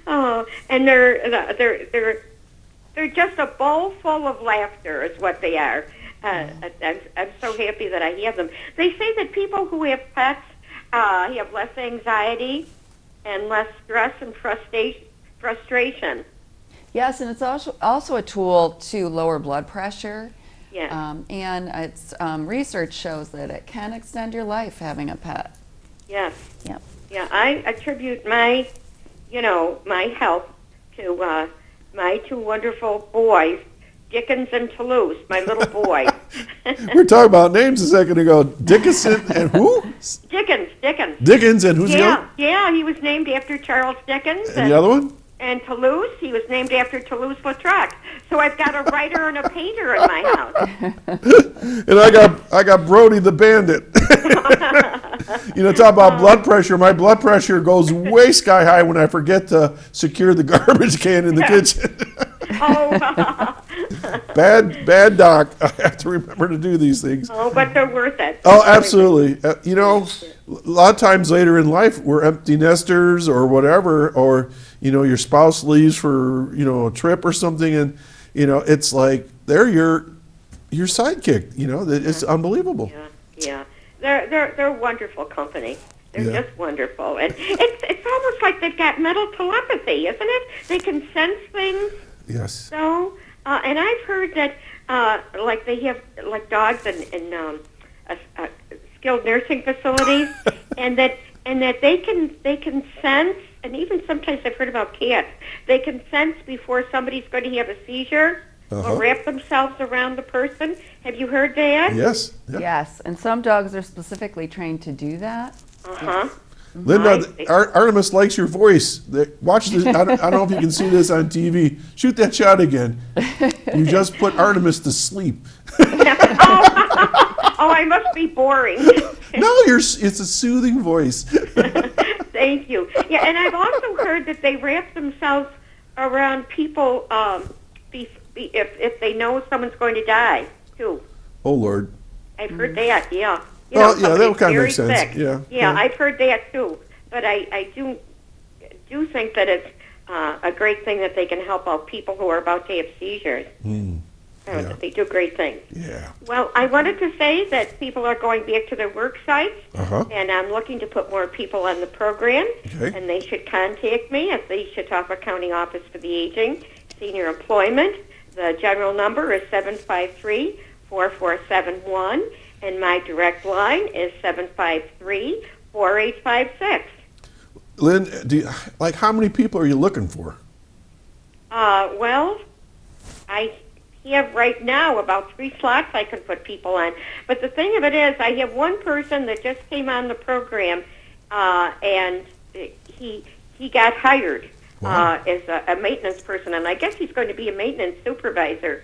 S7: Oh, and they're just a bowl full of laughter is what they are. I'm so happy that I have them. They say that people who have pets have less anxiety and less stress and frustration.
S5: Yes, and it's also a tool to lower blood pressure.
S7: Yeah.
S5: And it's research shows that it can extend your life having a pet.
S7: Yes.
S5: Yep.
S7: Yeah, I attribute my health to my two wonderful boys, Dickens and Toulouse, my little boy.
S3: We were talking about names a second ago. Dickinson and who?
S7: Dickens.
S3: Dickens and who's the other?
S7: Yeah, he was named after Charles Dickens.
S3: And the other one?
S7: And Toulouse, he was named after Toulouse-Lautrec. So I've got a writer and a painter in my house.
S3: And I got Brody the Bandit. Talk about blood pressure. My blood pressure goes way sky high when I forget to secure the garbage can in the kitchen. Bad doc. I have to remember to do these things.
S7: Oh, but they're worth it.
S3: Oh, absolutely. A lot of times later in life, we're empty nesters or whatever, or your spouse leaves for a trip or something, and it's like they're your sidekick. It's unbelievable.
S7: Yeah. They're wonderful company. They're just wonderful, and it's almost like they've got mental telepathy, isn't it? They can sense things.
S3: Yes.
S7: So, and I've heard that like they have like dogs in skilled nursing facilities, and that they can sense, and even sometimes I've heard about cats. They can sense before somebody's going to have a seizure. Or wrap themselves around the person. Have you heard that?
S3: Yes. Yep.
S5: Yes, and some dogs are specifically trained to do that.
S3: Linda, Artimus likes your voice. Watch this. I don't know if you can see this on TV. Shoot that shot again. You just put Artimus to sleep.
S7: Oh, I must be boring.
S3: No, it's a soothing voice.
S7: Thank you. Yeah, and I've also heard that they wrap themselves around people if they know someone's going to die, too.
S3: Oh, Lord.
S7: I've heard that, yeah.
S3: That kind of makes sense.
S7: Sick. Yeah, I've heard that, too. But I do think that it's a great thing that they can help out people who are about to have seizures. They do great things.
S3: Yeah.
S7: Well, I wanted to say that people are going back to their work sites, and I'm looking to put more people on the program, and they should contact me at the Chautauqua County Office for the Aging, Senior Employment. The general number is 753-4471, and my direct line is 753-4856.
S3: Lynn, how many people are you looking for?
S7: Well, I have right now about 3 slots I can put people on. But the thing of it is, I have one person that just came on the program, and he got hired as a maintenance person, and I guess he's going to be a maintenance supervisor.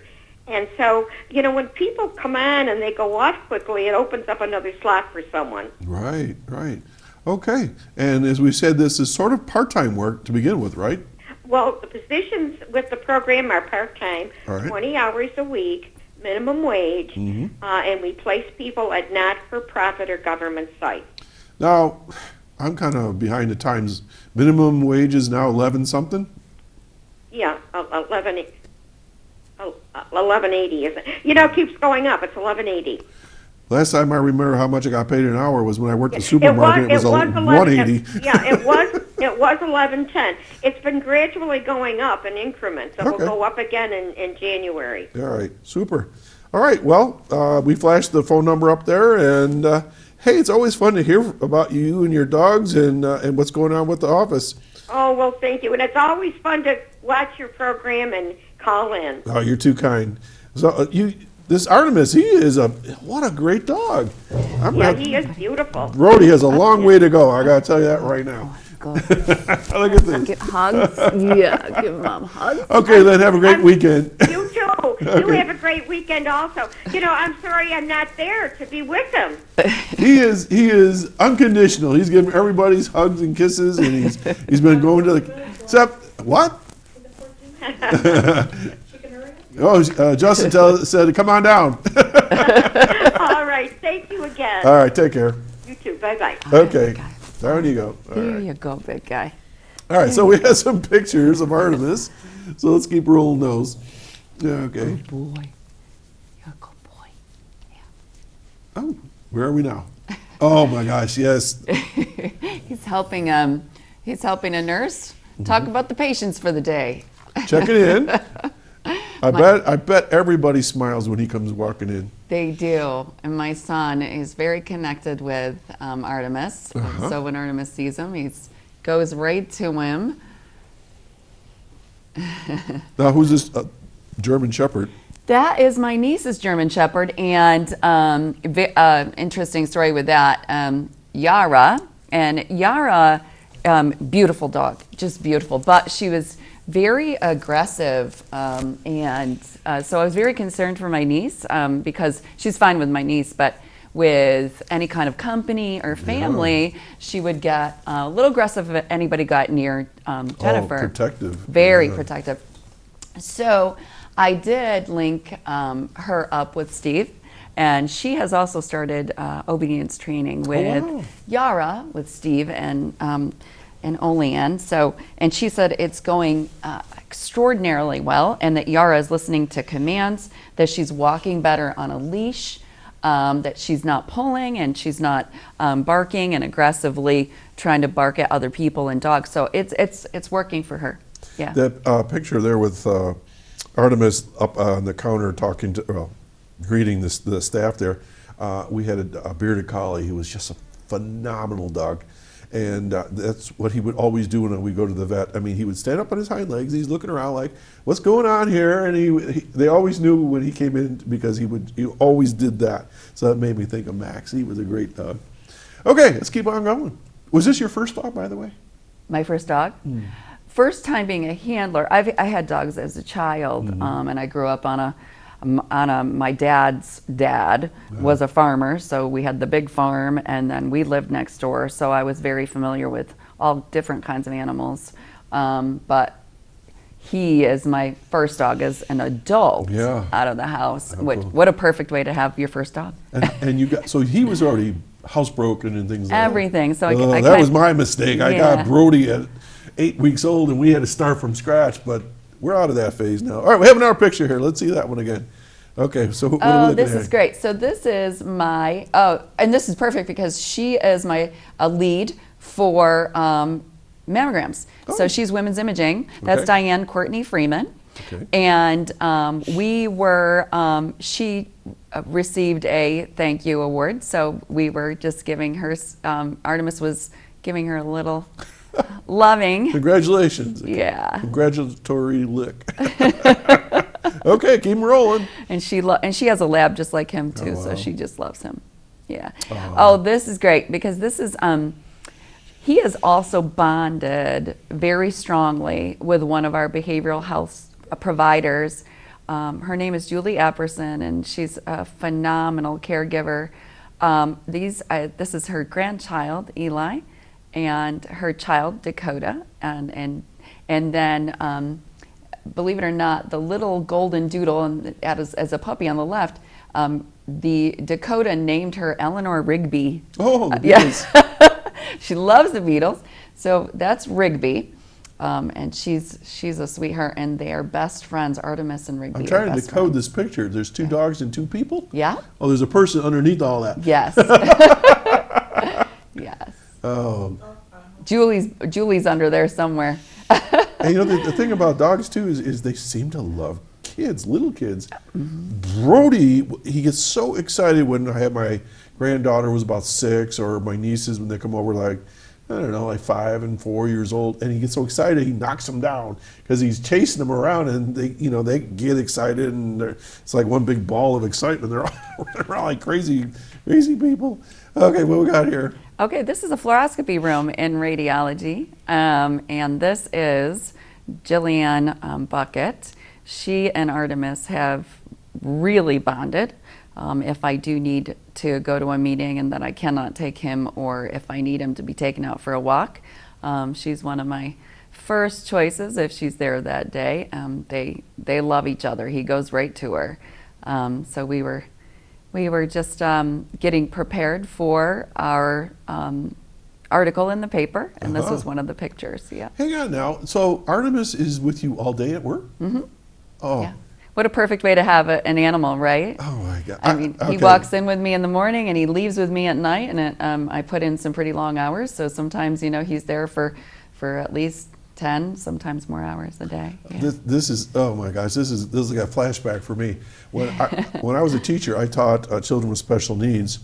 S7: And so, when people come on and they go off quickly, it opens up another slot for someone.
S3: Right, right. Okay. And as we said, this is sort of part-time work to begin with, right?
S7: Well, the positions with the program are part-time,
S3: All right.
S7: 20 hours a week, minimum wage, and we place people at not-for-profit or government sites.
S3: Now, I'm kind of behind the times. Minimum wage is now 11 something?
S7: Yeah, 1180 isn't it? It keeps going up. It's 1180.
S3: Last time I remember how much I got paid an hour was when I worked at the supermarket. It was 180.
S7: Yeah, it was 1110. It's been gradually going up in increments. So
S3: Okay.
S7: We'll go up again in January.
S3: All right, super. All right, well, we flashed the phone number up there, and hey, it's always fun to hear about you and your dogs and what's going on with the office.
S7: Oh, well, thank you. And it's always fun to watch your program and call in.
S3: Oh, you're too kind. So this Artimus, what a great dog.
S7: He is beautiful.
S3: Brody has a long way to go. I gotta tell you that right now. Look at this.
S5: Give hugs. Yeah, give Mom hugs.
S3: Okay, then have a great weekend.
S7: You too. You have a great weekend also. I'm sorry I'm not there to be with him.
S3: He is unconditional. He's giving everybody's hugs and kisses, and he's been going to the except what? Justin said, "Come on down."
S7: All right. Thank you again.
S3: All right, take care.
S7: You too. Bye-bye.
S3: Okay, there you go. All
S5: Here
S3: right.
S5: you go, big guy.
S3: All right, so we have some pictures of Artimus. So let's keep rolling those. Yeah, okay.
S5: Good boy. You're a good boy.
S3: Oh, where are we now? Oh my gosh, yes.
S5: He's helping a nurse talk about the patients for the day.
S3: Checking in. I bet everybody smiles when he comes walking in.
S5: They do, and my son is very connected with Artimus. So when Artimus sees him, he goes right to him.
S3: Now, who's this German Shepherd?
S5: That is my niece's German Shepherd, and interesting story with that. Yara, beautiful dog, just beautiful, but she was very aggressive, and so I was very concerned for my niece because she's fine with my niece, but with any kind of company or family, she would get a little aggressive if anybody got near Jennifer.
S3: Oh, protective.
S5: Very protective. So I did link her up with Steve, and she has also started obedience training with Yara, with Steve and Olean. So, and she said it's going extraordinarily well, and that Yara is listening to commands, that she's walking better on a leash, that she's not pulling and she's not barking and aggressively trying to bark at other people and dogs. So it's working for her. Yeah.
S3: That picture there with Artimus up on the counter greeting the staff there. We had a bearded collie who was just a phenomenal dog. And that's what he would always do when we go to the vet. I mean, he would stand up on his hind legs. He's looking around like, "What's going on here?" And they always knew when he came in because he always did that. So that made me think of Max. He was a great dog. Okay, let's keep on going. Was this your first dog, by the way?
S5: My first dog? First time being a handler. I had dogs as a child, and I grew up on my dad's dad was a farmer, so we had the big farm, and then we lived next door, so I was very familiar with all different kinds of animals. But he is my first dog as an adult out of the house. What a perfect way to have your first dog.
S3: And you got, so he was already housebroken and things like
S5: Everything.
S3: that.
S5: So
S3: that was my mistake. I got Brody at 8 weeks old, and we had to start from scratch, but we're out of that phase now. All right, we have another picture here. Let's see that one again. Okay, so what are we looking
S5: this
S3: at?
S5: is great. So this is my, and this is perfect because she is a lead for mammograms. So she's women's imaging. That's Diane Courtney Freeman.
S3: Okay.
S5: And she received a thank you award. So we were just giving her, Artimus was giving her a little loving.
S3: Congratulations.
S5: Yeah.
S3: Congratulatory lick. Okay, keep him rolling.
S5: And she has a lab just like him too, so she just loves him. Yeah. This is great because this is he is also bonded very strongly with one of our behavioral health providers Her name is Julie Epperson, and she's a phenomenal caregiver. This is her grandchild, Eli, and her child, Dakota, and then, believe it or not, the little golden doodle as a puppy on the left, the Dakota named her Eleanor Rigby.
S3: Oh,
S5: yes. She loves the Beatles. So that's Rigby. And she's a sweetheart, and they are best friends. Artemis and Rigby.
S3: I'm trying
S5: are
S3: to
S5: best
S3: decode
S5: friends.
S3: this picture. There's 2 dogs and 2 people?
S5: Yeah.
S3: Oh, there's a person underneath all that.
S5: Yes. Yes.
S3: Oh.
S5: Julie's under there somewhere.
S3: And you know, the thing about dogs too is they seem to love kids, little kids. Brody, he gets so excited when I had my granddaughter was about 6, or my nieces when they come over like, I don't know, like 5 and 4 years old, and he gets so excited he knocks them down because he's chasing them around, and they get excited, and it's like one big ball of excitement. They're all running around like crazy people. Okay, what we got here?
S5: Okay, this is a fluoroscopy room in radiology, and this is Jillian Bucket. She and Artemis have really bonded. If I do need to go to a meeting and that I cannot take him, or if I need him to be taken out for a walk, she's one of my first choices if she's there that day. They love each other. He goes right to her. So we were just getting prepared for our article in the paper, and this was one of the pictures. Yeah.
S3: Hang on now. So Artemis is with you all day at work? Mm-hmm. Oh.
S5: Yeah. What a perfect way to have an animal, right?
S3: Oh my God.
S5: I mean, he walks in with me in the morning and he leaves with me at night, and I put in some pretty long hours. So sometimes, he's there for at least 10, sometimes more hours a day. Yeah.
S3: This is, oh my gosh, this is like a flashback for me. When I was a teacher, I taught children with special needs,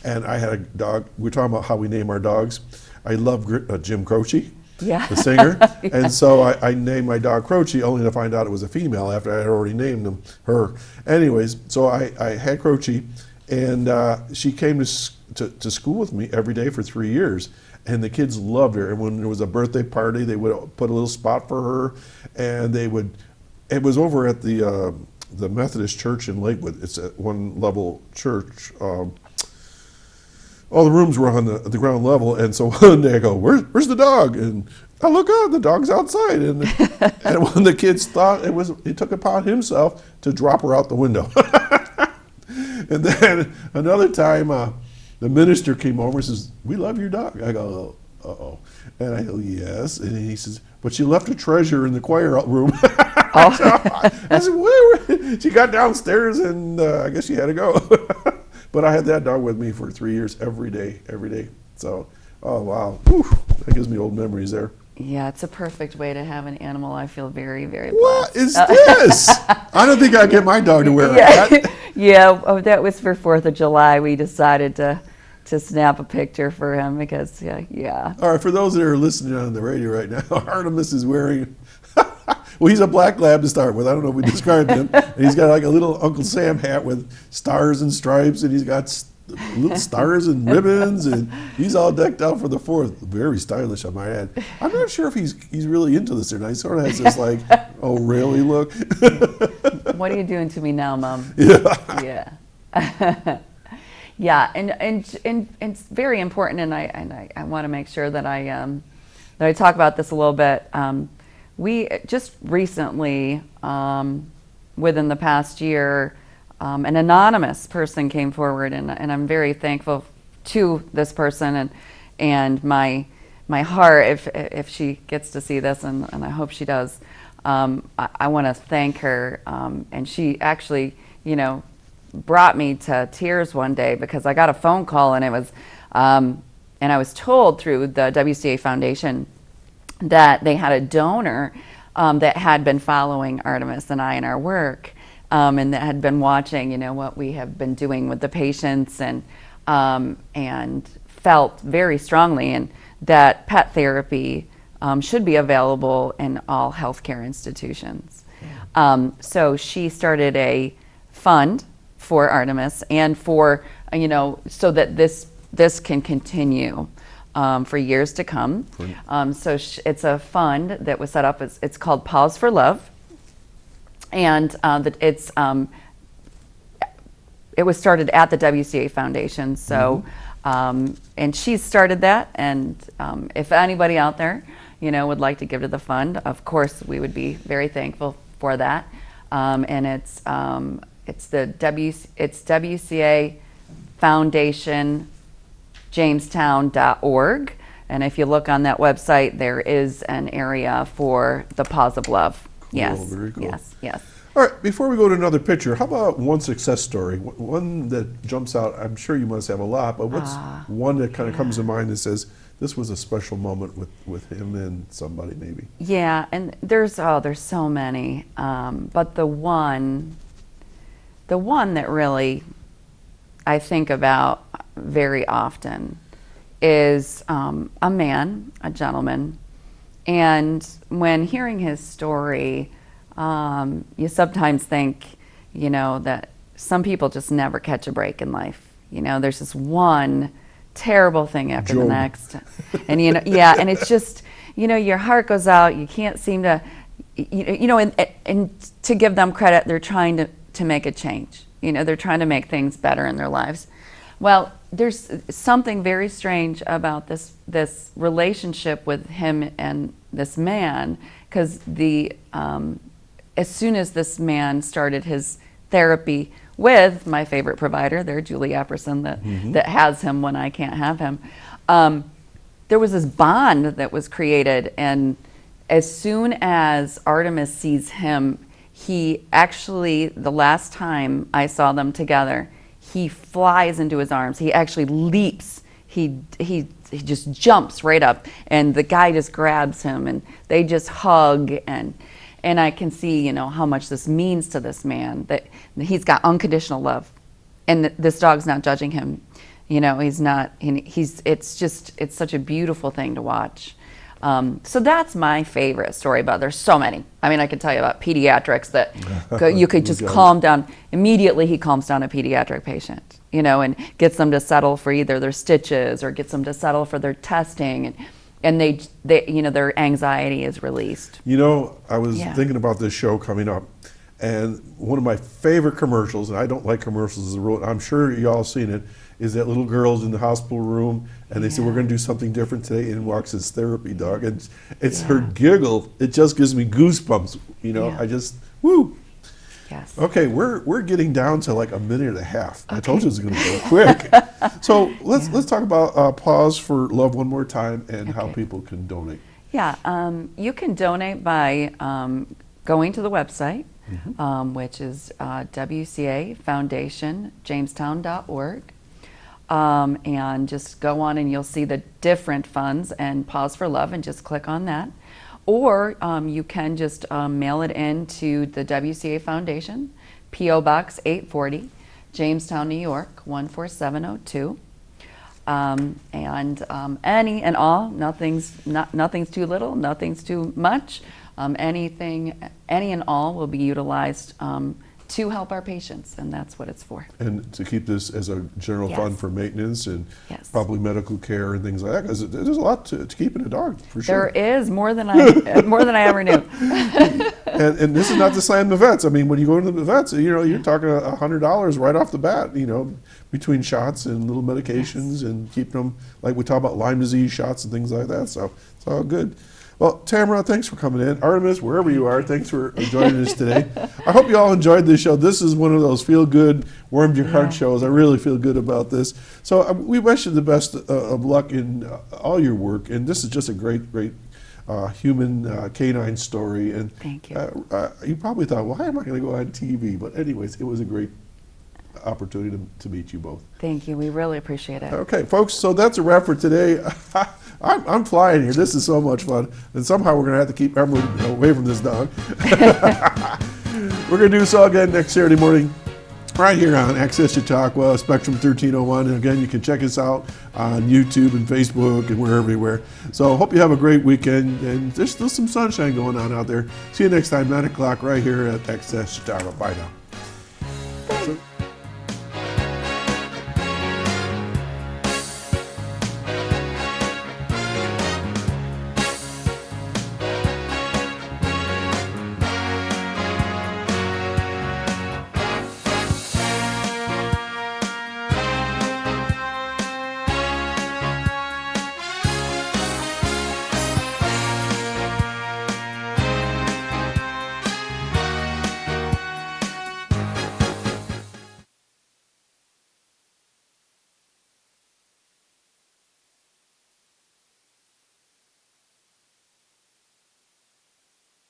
S3: and I had a dog. We're talking about how we name our dogs. I love Jim Croce.
S5: Yeah.
S3: The singer.
S5: Yeah.
S3: And so I named my dog Croce, only to find out it was a female after I had already named her. Anyways, so I had Croce, and she came to school with me every day for 3 years. And the kids loved her. And when there was a birthday party, they would put a little spot for her. And it was over at the Methodist Church in Lakewood. It's a one-level church. All the rooms were on the ground level, and so one day I go, where's the dog? And I look out, the dog's outside. And when the kids thought he took it upon himself to drop her out the window. And then another time, the minister came over and says, "We love your dog." I go, "Uh-oh." And I go, "Yes." And he says, "But she left a treasure in the choir room." I said, "Where?" She got downstairs, and I guess she had to go. But I had that dog with me for 3 years, every day. So, oh wow, whew, that gives me old memories there.
S5: Yeah, it's a perfect way to have an animal. I feel very, very blessed.
S3: What is this? I don't think I'd get my dog to wear a hat.
S5: Yeah, that was for 4th of July. We decided to snap a picture for him because, yeah.
S3: All right, for those that are listening on the radio right now, Artemis is wearing, well, he's a black lab to start with. I don't know if we described him. And he's got like a little Uncle Sam hat with stars and stripes, and he's got little stars and ribbons, and he's all decked out for the 4th. Very stylish, I might add. I'm not sure if he's really into this or not. He sort of has this like, oh, really look.
S5: What are you doing to me now, Mom?
S3: Yeah.
S5: Yeah. Yeah, and it's very important, and I want to make sure that I talk about this a little bit. We just recently, within the past year, an anonymous person came forward, and I'm very thankful to this person, and my heart, if she gets to see this, and I hope she does, I want to thank her, and she actually, brought me to tears one day because I got a phone call, and it was, and I was told through the WCA Foundation that they had a donor that had been following Artemis and I in our work, and that had been watching, what we have been doing with the patients, and felt very strongly and that pet therapy should be available in all healthcare institutions. So she started a fund for Artemis and for, so that this can continue for years to come. So it's a fund that was set up, it's called Paws for Love. and it was started at the WCA Foundation. So, and she started that. And if anybody out there, would like to give to the fund, of course, we would be very thankful for that. And it's WCA Foundation Jamestown.org. And if you look on that website, there is an area for the Paws of Love. Yes.
S3: Oh, very cool.
S5: Yes.
S3: All right, before we go to another picture, how about one success story? One that jumps out, I'm sure you must have a lot, but what's one that kind of comes to mind that says, this was a special moment with him and somebody maybe?
S5: Yeah, and there's so many. But the one that really I think about very often is a gentleman. And when hearing his story, you sometimes think, that some people just never catch a break in life. There's this one terrible thing after the next. And, and it's just, your heart goes out. You can't seem to, and to give them credit, they're trying to make a change. They're trying to make things better in their lives. Well, there's something very strange about this relationship with him and this man, because as soon as this man started his therapy with my favorite provider there, Julie Epperson, that has him when I can't have him, there was this bond that was created. And as soon as Artimus sees him, he actually, the last time I saw them together, he flies into his arms. He actually leaps. He just jumps right up, and the guy just grabs him, and they just hug, and I can see, how much this means to this man, that he's got unconditional love, and this dog's not judging him. He's not. It's such a beautiful thing to watch. So that's my favorite story. But there's so many. I mean, I could tell you about pediatrics that you could just calm down. Immediately, he calms down a pediatric patient, and gets them to settle for either their stitches or gets them to settle for their testing, and they their anxiety is released.
S3: I was thinking about this show coming up, and one of my favorite commercials, and I don't like commercials as a rule, I'm sure y'all seen it, is that little girl's in the hospital room, and they say, we're going to do something different today, and in walks his therapy dog, and it's her giggle. It just gives me goosebumps. I just, woo.
S5: Yes.
S3: Okay, we're getting down to like a minute and a half. Okay. I told you it was going to go quick. So let's talk about Paws for Love one more time and how people can donate.
S5: Yeah, you can donate by going to the website, which is WCA Foundation Jamestown.org. And just go on and you'll see the different funds and Paws for Love and just click on that. Or you can just mail it in to the WCA Foundation, P.O. Box 840, Jamestown, New York, 14702. And any and all, nothing's too little, nothing's too much. Any and all will be utilized to help our patients, and that's what it's for.
S3: And to keep this as a general fund for maintenance and probably medical care and things like that, because there's a lot to keeping a dog, for sure.
S5: There is more than I ever knew.
S3: and this is not to slam the vets. I mean, when you go into the vets, you're talking $100 right off the bat, between shots and little medications and keeping them, like we talk about Lyme disease shots and things like that. So it's all good. Well, Tammara, thanks for coming in. Artimus, wherever you are, thanks for joining us today. I hope you all enjoyed this show. This is one of those feel-good, warmed your heart shows. I really feel good about this. So we wish you the best of luck in all your work. And this is just a great human canine story. And
S5: thank you.
S3: You probably thought, why am I going to go on TV? But anyways, it was a great opportunity to meet you both.
S5: Thank you. We really appreciate it.
S3: Okay, folks, so that's a wrap for today. I'm flying here. This is so much fun. And somehow we're going to have to keep Emily away from this dog. We're going to do so again next Saturday morning right here on Access Chautauqua, Spectrum 1301. And again, you can check us out on YouTube and Facebook and we're everywhere. So hope you have a great weekend. And there's still some sunshine going on out there. See you next time, 9 o'clock right here at Access Chautauqua. Bye now.